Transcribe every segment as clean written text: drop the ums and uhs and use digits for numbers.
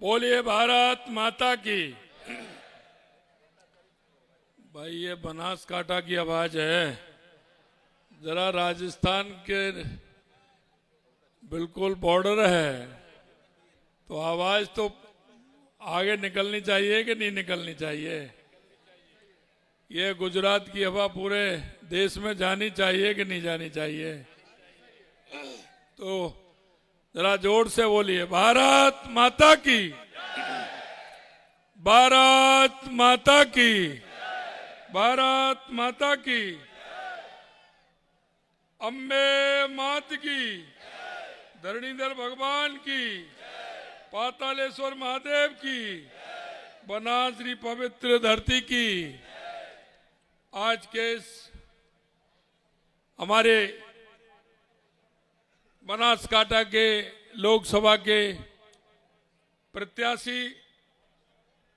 बोलिए भारत माता की। भाई ये बनासकांठा की आवाज है, जरा राजस्थान के बिल्कुल बॉर्डर है, तो आवाज तो आगे निकलनी चाहिए कि नहीं निकलनी चाहिए। ये गुजरात की हवा पूरे देश में जानी चाहिए कि नहीं जानी चाहिए। तो जरा जोर से बोलिए, भारत माता की, भारत माता की, भारत माता की, अम्बे मात की, धरणीधर भगवान की, पातालेश्वर महादेव की, बनासरी पवित्र धरती की। आज के हमारे बनासकांठा के लोकसभा के प्रत्याशी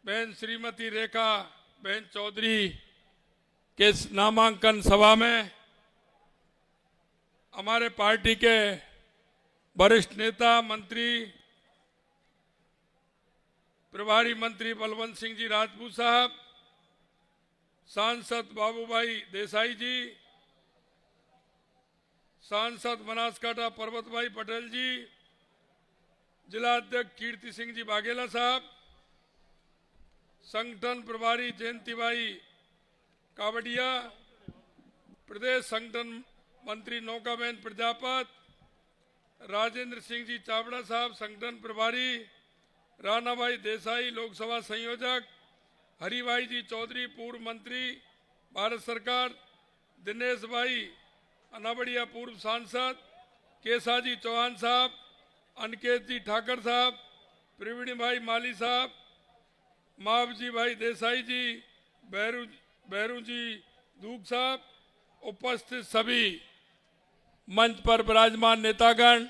बहन श्रीमती रेखा बहन चौधरी के नामांकन सभा में हमारे पार्टी के वरिष्ठ नेता मंत्री प्रभारी मंत्री बलवंत सिंह जी राजपूत साहब, सांसद बाबूभाई देसाई जी, सांसद बनासकांठा परबत भाई पटेल जी, जिला अध्यक्ष कीर्ति सिंह जी बाघेला साहब, संगठन प्रभारी जयंती भाई कावड़िया, प्रदेश संगठन मंत्री नौकाबेन प्रजापत, राजेंद्र सिंह जी चावड़ा साहब संगठन प्रभारी, राणा भाई देसाई लोकसभा संयोजक, हरिभाई जी चौधरी पूर्व मंत्री भारत सरकार, दिनेश भाई अनाबड़िया पूर्व सांसद, केसाजी चौहान साहब, अनिकेत जी ठाकर साहब, प्रवीण भाई माली साहब, मावजी भाई देसाई जी, बहरू जी दूग साहब, उपस्थित सभी मंच पर विराजमान नेतागण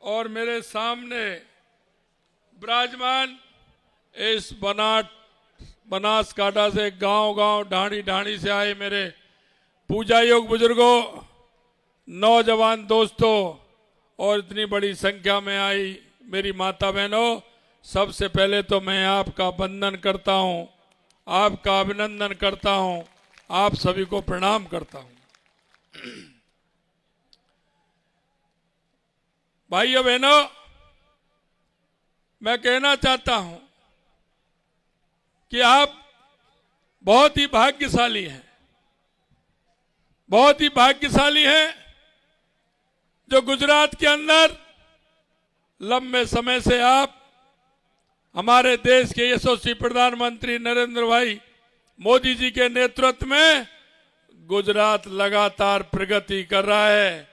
और मेरे सामने विराजमान इस बनासकांठा से गांव-गांव ढाणी से आए मेरे पूजा योग बुजुर्गों, नौजवान दोस्तों और इतनी बड़ी संख्या में आई मेरी माता बहनों, सबसे पहले तो मैं आपका वंदन करता हूं, आपका अभिनंदन करता हूं, आप सभी को प्रणाम करता हूं। भाइयों बहनों, मैं कहना चाहता हूं कि आप बहुत ही भाग्यशाली हैं, बहुत ही भाग्यशाली हैं जो गुजरात के अंदर लंबे समय से आप हमारे देश के यशस्वी प्रधानमंत्री नरेंद्र भाई मोदी जी के नेतृत्व में गुजरात लगातार प्रगति कर रहा है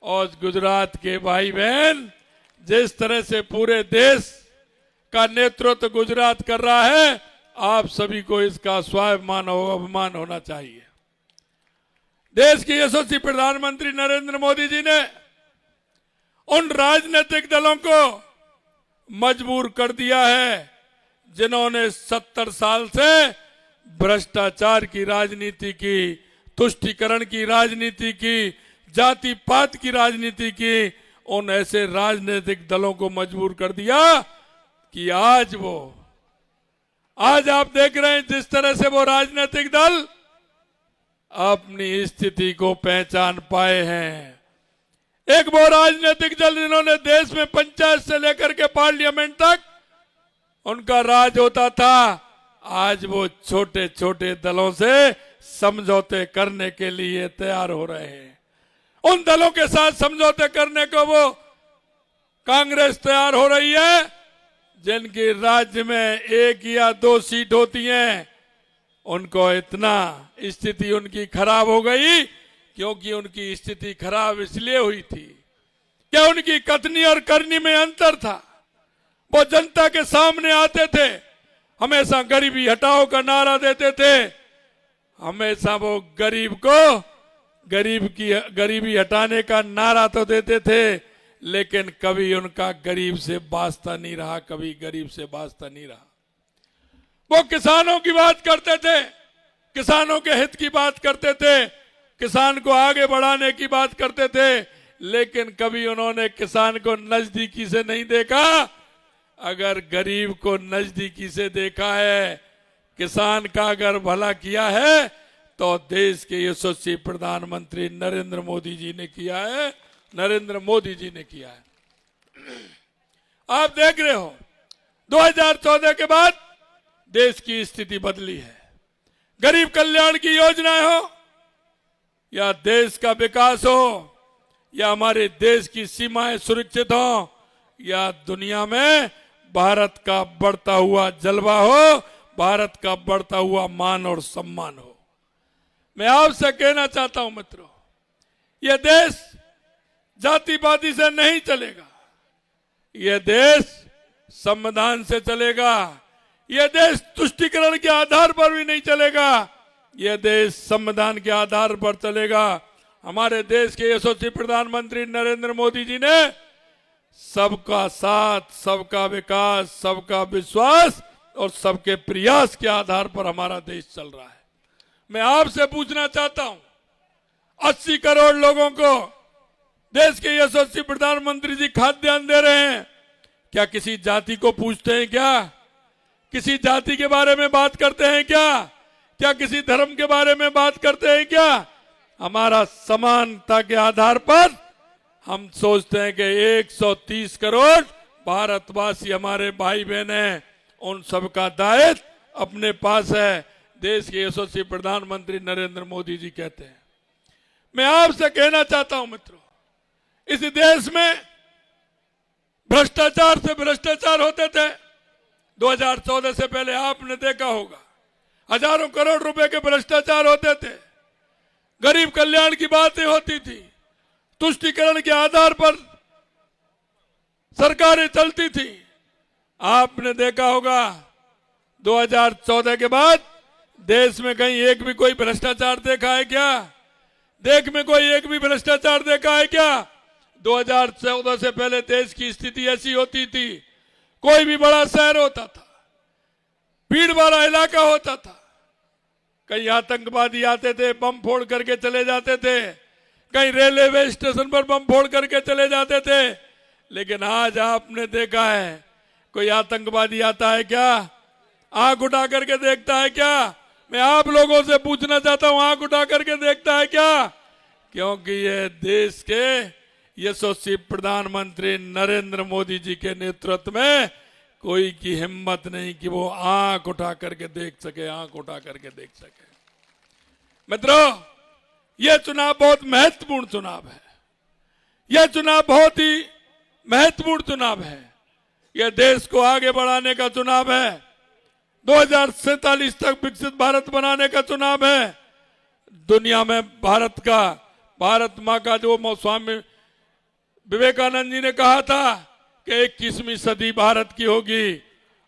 और गुजरात के भाई बहन जिस तरह से पूरे देश का नेतृत्व गुजरात कर रहा है, आप सभी को इसका स्वाभिमान और अभिमान होना चाहिए। देश के यशस्वी प्रधानमंत्री नरेंद्र मोदी जी ने उन राजनीतिक दलों को मजबूर कर दिया है जिन्होंने 70 साल से भ्रष्टाचार की राजनीति की, तुष्टीकरण की राजनीति की, जाति पात की राजनीति की। उन ऐसे राजनीतिक दलों को मजबूर कर दिया कि आज आप देख रहे हैं जिस तरह से वो राजनीतिक दल अपनी स्थिति को पहचान पाए हैं। एक वो राजनीतिक दल जिन्होंने देश में पंचायत से लेकर के पार्लियामेंट तक उनका राज होता था, आज वो छोटे छोटे दलों से समझौते करने के लिए तैयार हो रहे हैं। उन दलों के साथ समझौते करने को वो कांग्रेस तैयार हो रही है जिनकी राज्य में 1 या 2 सीट होती हैं। उनको इतना स्थिति उनकी खराब हो गई क्योंकि उनकी स्थिति खराब इसलिए हुई थी कि उनकी कथनी और करनी में अंतर था। वो जनता के सामने आते थे, हमेशा गरीबी हटाओ का नारा देते थे, हमेशा वो गरीबी हटाने का नारा तो देते थे, लेकिन कभी उनका गरीब से वास्ता नहीं रहा, कभी गरीब से वास्ता नहीं रहा। वो किसानों की बात करते थे, किसानों के हित की बात करते थे, किसान को आगे बढ़ाने की बात करते थे, लेकिन कभी उन्होंने किसान को नजदीकी से नहीं देखा। अगर गरीब को नजदीकी से देखा है, किसान का अगर भला किया है, तो देश के यशस्वी प्रधानमंत्री नरेंद्र मोदी जी ने किया है, नरेंद्र मोदी जी ने किया है। आप देख रहे हो 2014 के बाद देश की स्थिति बदली है। गरीब कल्याण की योजनाएं हो या देश का विकास हो या हमारे देश की सीमाएं सुरक्षित हो या दुनिया में भारत का बढ़ता हुआ जलवा हो, भारत का बढ़ता हुआ मान और सम्मान हो। मैं आपसे कहना चाहता हूं मित्रों, यह देश जातिवादी से नहीं चलेगा, यह देश संविधान से चलेगा, यह देश तुष्टीकरण के आधार पर भी नहीं चलेगा, यह देश संविधान के आधार पर चलेगा। हमारे देश के यशस्वी प्रधानमंत्री नरेंद्र मोदी जी ने सबका साथ, सबका विकास, सबका विश्वास और सबके प्रयास के आधार पर हमारा देश चल रहा है। मैं आपसे पूछना चाहता हूं, 80 करोड़ लोगों को देश के यशस्वी प्रधानमंत्री जी खाद्यान्न दे रहे हैं, क्या किसी जाति को पूछते हैं क्या? किसी जाति के बारे में बात करते हैं क्या? क्या किसी धर्म के बारे में बात करते हैं क्या? हमारा समानता के आधार पर हम सोचते हैं कि 130 करोड़ भारतवासी हमारे भाई बहन हैं, उन सबका दायित्व अपने पास है, देश के यशस्वी प्रधानमंत्री नरेंद्र मोदी जी कहते हैं। मैं आपसे कहना चाहता हूं मित्रों, इस देश में भ्रष्टाचार से भ्रष्टाचार होते थे। 2014 से पहले आपने देखा होगा, हजारों करोड़ रुपए के भ्रष्टाचार होते थे, गरीब कल्याण की बातें होती थी, तुष्टीकरण के आधार पर सरकारें चलती थी। आपने देखा होगा 2014 के बाद देश में कहीं एक भी कोई भ्रष्टाचार देखा है क्या? देश में कोई एक भी भ्रष्टाचार देखा है क्या? 2014 से पहले देश की स्थिति ऐसी होती थी, कोई भी बड़ा शहर होता था, भीड़ वाला इलाका होता था, कहीं आतंकवादी आते थे, बम फोड़ करके चले जाते थे, कहीं रेलवे स्टेशन पर बम फोड़ करके चले जाते थे। लेकिन आज आपने देखा है, कोई आतंकवादी आता है क्या? आंख उठा करके देखता है क्या? मैं आप लोगों से पूछना चाहता हूं, आंख उठा करके देखता है क्या? क्योंकि ये देश के यशस्वी प्रधानमंत्री नरेंद्र मोदी जी के नेतृत्व में कोई की हिम्मत नहीं कि वो आंख उठा करके देख सके, आंख उठा करके देख सके। मित्रों, यह चुनाव बहुत महत्वपूर्ण चुनाव है, यह चुनाव बहुत ही महत्वपूर्ण चुनाव है, यह देश को आगे बढ़ाने का चुनाव है, 2047 तक विकसित भारत बनाने का चुनाव है। दुनिया में भारत माँ का जो स्वामी विवेकानंद जी ने कहा था कि 21वीं सदी भारत की होगी,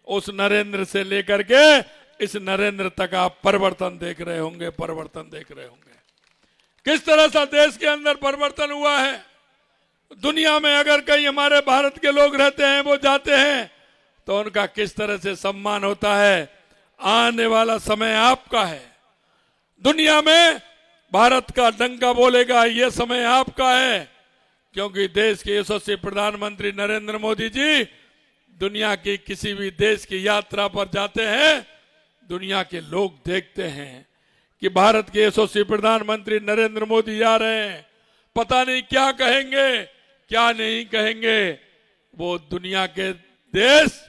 उस नरेंद्र से लेकर के इस नरेंद्र तक आप परिवर्तन देख रहे होंगे, परिवर्तन देख रहे होंगे। किस तरह से देश के अंदर परिवर्तन हुआ है। दुनिया में अगर कहीं हमारे भारत के लोग रहते हैं, वो जाते हैं, तो उनका किस तरह से सम्मान होता है। आने वाला समय आपका है, दुनिया में भारत का डंका बोलेगा, ये समय आपका है, क्योंकि देश के यशस्वी प्रधानमंत्री नरेंद्र मोदी जी दुनिया की किसी भी देश की यात्रा पर जाते हैं, दुनिया के लोग देखते हैं कि भारत के यशस्वी प्रधानमंत्री नरेंद्र मोदी जा रहे हैं, पता नहीं क्या कहेंगे क्या नहीं कहेंगे। वो दुनिया के देश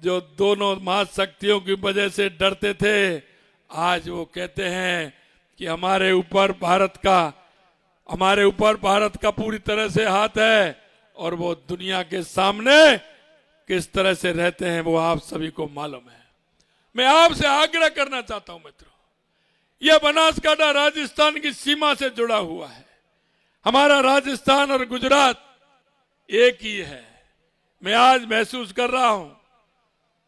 जो दोनों महाशक्तियों की वजह से डरते थे, आज वो कहते हैं कि हमारे ऊपर भारत का पूरी तरह से हाथ है, और वो दुनिया के सामने किस तरह से रहते हैं वो आप सभी को मालूम है। मैं आपसे आग्रह करना चाहता हूं मित्रों, यह बनासकांठा राजस्थान की सीमा से जुड़ा हुआ है, हमारा राजस्थान और गुजरात एक ही है। मैं आज महसूस कर रहा हूं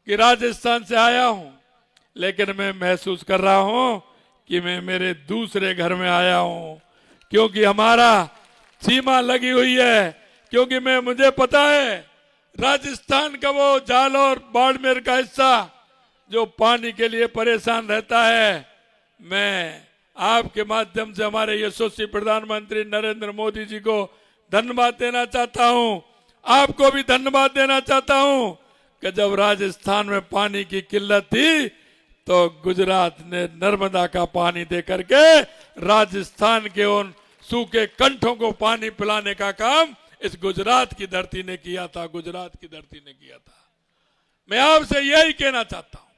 कि राजस्थान से आया हूं, लेकिन मैं महसूस कर रहा हूं कि मैं मेरे दूसरे घर में आया हूं, क्योंकि हमारा सीमा लगी हुई है। क्योंकि मुझे पता है राजस्थान का वो जालौर बाड़मेर का हिस्सा जो पानी के लिए परेशान रहता है, मैं आपके माध्यम से हमारे यशस्वी प्रधानमंत्री नरेंद्र मोदी जी को धन्यवाद देना चाहता हूं, आपको भी धन्यवाद देना चाहता हूं कि जब राजस्थान में पानी की किल्लत थी तो गुजरात ने नर्मदा का पानी दे करके राजस्थान के उन सूखे कंठों को पानी पिलाने का काम इस गुजरात की धरती ने किया था, गुजरात की धरती ने किया था। मैं आपसे यही कहना चाहता हूं,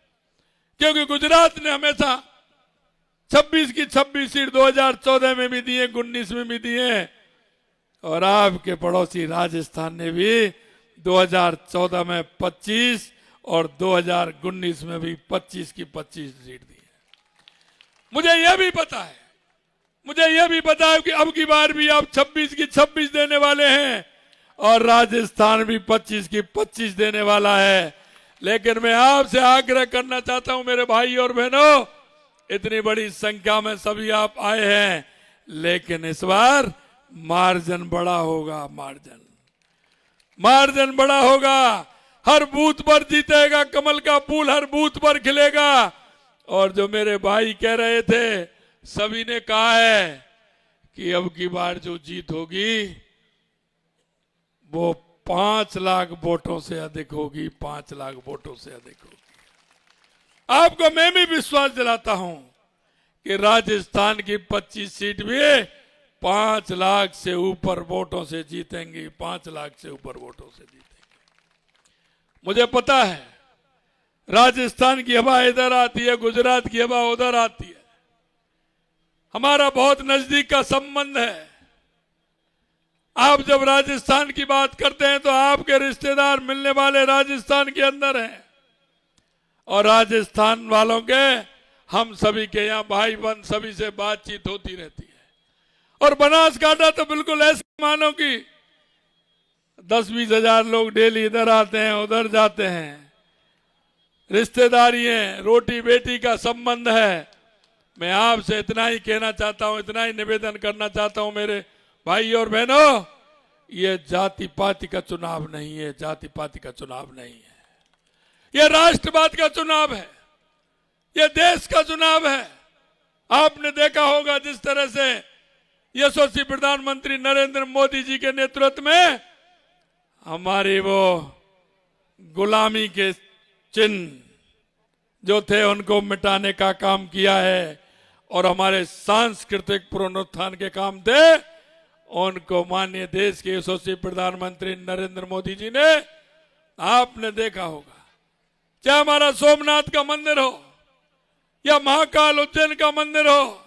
क्योंकि गुजरात ने हमेशा 26 की 26 सीट 2014 में भी दिए, 19 में भी दिए, और आपके पड़ोसी राजस्थान ने भी 2014 में 25 और 2019 में भी 25 की 25 सीट दी है। मुझे यह भी पता है कि अब की बार भी आप 26 की 26 देने वाले हैं और राजस्थान भी 25 की 25 देने वाला है। लेकिन मैं आपसे आग्रह करना चाहता हूं मेरे भाई और बहनों, इतनी बड़ी संख्या में सभी आप आए हैं, लेकिन इस बार मार्जिन बड़ा होगा, मार्जिन बड़ा होगा। हर बूथ पर जीतेगा कमल का फूल, हर बूथ पर खिलेगा। और जो मेरे भाई कह रहे थे, सभी ने कहा है कि अब की बार जो जीत होगी वो 5 लाख वोटों से अधिक होगी, 5 लाख वोटों से अधिक होगी। आपको मैं भी विश्वास दिलाता हूं कि राजस्थान की 25 सीट भी 5 लाख से ऊपर वोटों से जीतेंगी, 5 लाख से ऊपर वोटों से जीतेंगी। मुझे पता है राजस्थान की हवा इधर आती है, गुजरात की हवा उधर आती है। हमारा बहुत नजदीक का संबंध है। आप जब राजस्थान की बात करते हैं तो आपके रिश्तेदार मिलने वाले राजस्थान के अंदर हैं, और राजस्थान वालों के हम सभी के यहाँ भाई बहन सभी से बातचीत होती रहती है। और बनासकांठा तो बिल्कुल ऐसे मानो कि 10-20 हजार लोग डेली इधर आते हैं उधर जाते हैं। रिश्तेदारी है, रोटी बेटी का संबंध है। मैं आपसे इतना ही कहना चाहता हूं, इतना ही निवेदन करना चाहता हूं मेरे भाई और बहनों, ये जाति पाति का चुनाव नहीं है, जाति पाति का चुनाव नहीं है। यह राष्ट्रवाद का चुनाव है, यह देश का चुनाव है। आपने देखा होगा जिस तरह से यशस्वी प्रधानमंत्री नरेंद्र मोदी जी के नेतृत्व में हमारी वो गुलामी के चिन्ह जो थे उनको मिटाने का काम किया है, और हमारे सांस्कृतिक पुनरुत्थान के काम थे, उनको माननीय देश के यशस्वी प्रधानमंत्री नरेंद्र मोदी जी ने, आपने देखा होगा, चाहे हमारा सोमनाथ का मंदिर हो या महाकाल उज्जैन का मंदिर हो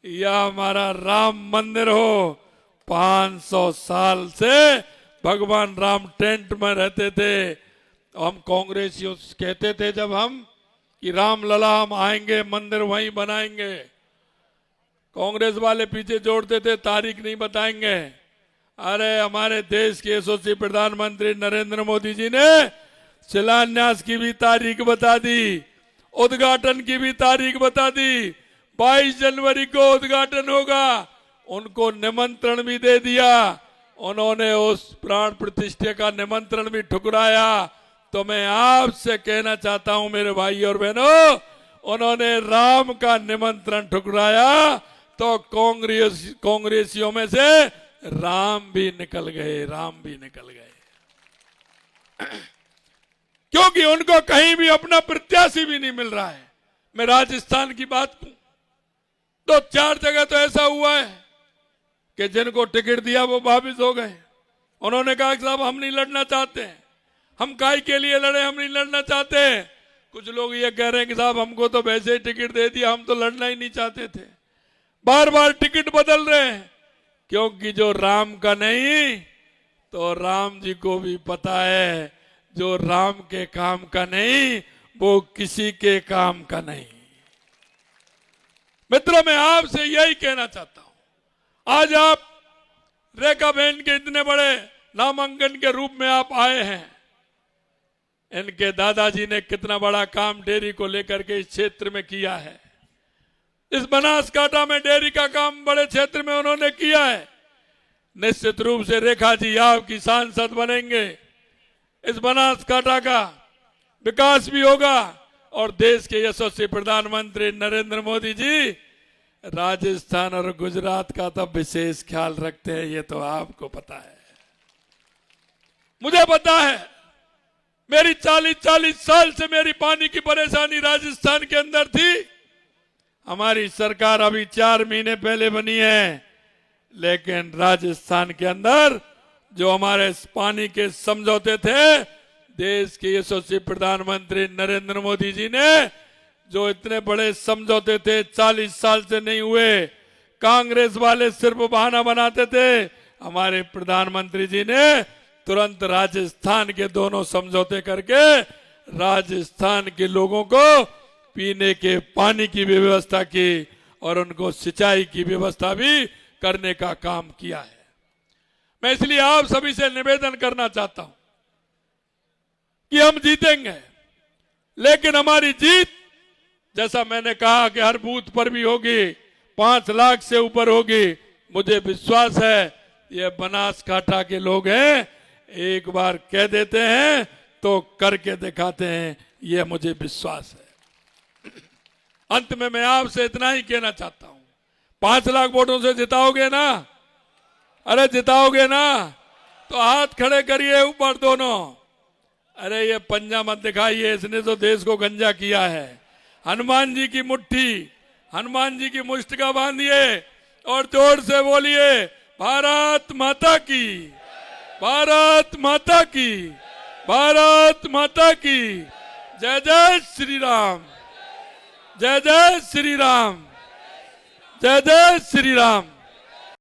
या हमारा राम मंदिर हो, 500 साल से भगवान राम टेंट में रहते थे। हम कांग्रेसियों कहते थे जब हम कि राम लला हम आएंगे मंदिर वहीं बनाएंगे, कांग्रेस वाले पीछे जोड़ते थे तारीख नहीं बताएंगे। अरे हमारे देश के यशस्वी प्रधानमंत्री नरेंद्र मोदी जी ने शिलान्यास की भी तारीख बता दी, उद्घाटन की भी तारीख बता दी। 22 जनवरी को उद्घाटन होगा, उनको निमंत्रण भी दे दिया। उन्होंने उस प्राण प्रतिष्ठा का निमंत्रण भी ठुकराया। तो मैं आपसे कहना चाहता हूं मेरे भाई और बहनों, उन्होंने राम का निमंत्रण ठुकराया तो कांग्रेसियों में से राम भी निकल गए, राम भी निकल गए। क्योंकि उनको कहीं भी अपना प्रत्याशी भी नहीं मिल रहा है। मैं राजस्थान की बात करूं तो 4 जगह तो ऐसा हुआ है कि जिनको टिकट दिया वो वापिस हो गए। उन्होंने कहा कि साहब हम नहीं लड़ना चाहते हैं, हम काय के लिए लड़े, हम नहीं लड़ना चाहते। कुछ लोग ये कह रहे हैं कि साहब हमको तो वैसे ही टिकट दे दिया, हम तो लड़ना ही नहीं चाहते थे। बार बार टिकट बदल रहे हैं, क्योंकि जो राम का नहीं तो राम जी को भी पता है, जो राम के काम का नहीं वो किसी के काम का नहीं। मित्रों, मैं आपसे यही कहना चाहता हूं, आज आप रेखा बहन के इतने बड़े नामांकन के रूप में आप आए हैं। इनके दादाजी ने कितना बड़ा काम डेयरी को लेकर के इस क्षेत्र में किया है। इस बनासकांठा में डेयरी का काम बड़े क्षेत्र में उन्होंने किया है। निश्चित रूप से रेखा जी आपकी सांसद बनेंगे, इस बनासकांठा का विकास भी होगा, और देश के यशस्वी प्रधानमंत्री नरेंद्र मोदी जी राजस्थान और गुजरात का तो विशेष ख्याल रखते हैं, ये तो आपको पता है, मुझे पता है। मेरी 40-40 साल से मेरी पानी की परेशानी राजस्थान के अंदर थी। हमारी सरकार अभी 4 महीने पहले बनी है, लेकिन राजस्थान के अंदर जो हमारे पानी के समझौते थे, देश के यशस्वी प्रधानमंत्री नरेंद्र मोदी जी ने जो इतने बड़े समझौते थे 40 साल से नहीं हुए। कांग्रेस वाले सिर्फ बहाना बनाते थे, हमारे प्रधानमंत्री जी ने तुरंत राजस्थान के दोनों समझौते करके राजस्थान के लोगों को पीने के पानी की व्यवस्था की और उनको सिंचाई की व्यवस्था भी करने का काम किया है। मैं इसलिए आप सभी से निवेदन करना चाहता हूं कि हम जीतेंगे, लेकिन हमारी जीत जैसा मैंने कहा कि हर बूथ पर भी होगी, 5 लाख से ऊपर होगी। मुझे विश्वास है ये बनासकांठा के लोग हैं, एक बार कह देते हैं तो करके दिखाते हैं, ये मुझे विश्वास है। अंत में मैं आपसे इतना ही कहना चाहता हूं, 5 लाख वोटों से जिताओगे ना? अरे जिताओगे ना? तो हाथ खड़े करिए ऊपर दोनों। अरे ये पंजा मत दिखाइए, इसने तो देश को गंजा किया है। हनुमान जी की मुट्ठी, हनुमान जी की मुष्टिका बांधिए और जोर से बोलिए, भारत माता की, भारत माता की, भारत माता की। जय जय श्री राम, जय जय श्री राम, जय जय श्री राम।